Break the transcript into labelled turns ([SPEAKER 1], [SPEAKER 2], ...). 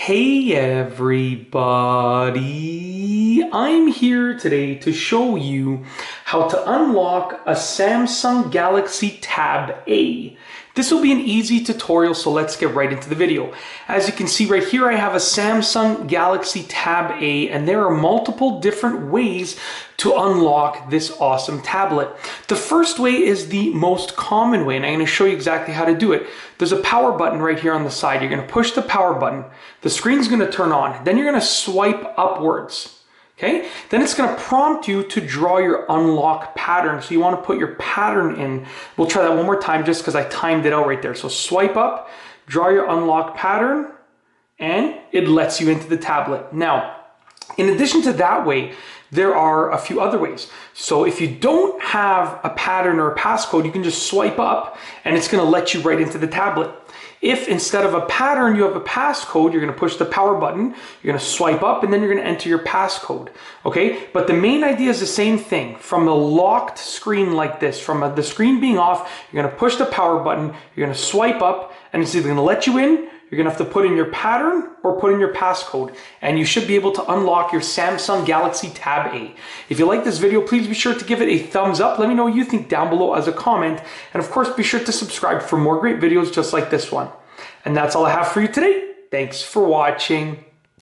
[SPEAKER 1] Hey everybody, I'm here today to show you how to unlock a Samsung Galaxy Tab A. This will be an easy tutorial, so let's get right into the video. As you can see right here, I have a Samsung Galaxy Tab A, and there are multiple different ways to unlock this awesome tablet. The first way is the most common way, and I'm going to show you exactly how to do it. There's a power button right here on the side. You're going to push the power button. The screen's going to turn on. Then you're going to swipe upwards. Okay, then it's going to prompt you to draw your unlock pattern. So you want to put your pattern in. We'll try that one more time just because I timed it out right there. So swipe up, draw your unlock pattern, and it lets you into the tablet. Now, in addition to that way, there are a few other ways. So if you don't have a pattern or a passcode, you can just swipe up and it's going to let you right into the tablet. If instead of a pattern you have a passcode, you're going to push the power button, you're going to swipe up, and then you're going to enter your passcode. Okay, but the main idea is the same thing. From a locked screen like this, from the screen being off, you're going to push the power button, you're going to swipe up, and it's either going to let you in, you're going to have to put in your pattern or put in your passcode, and you should be able to unlock your Samsung Galaxy Tab A. If you like this video, please be sure to give it a thumbs up. Let me know what you think down below as a comment, and of course be sure to subscribe for more great videos just like this one. And that's all I have for you today. Thanks for watching.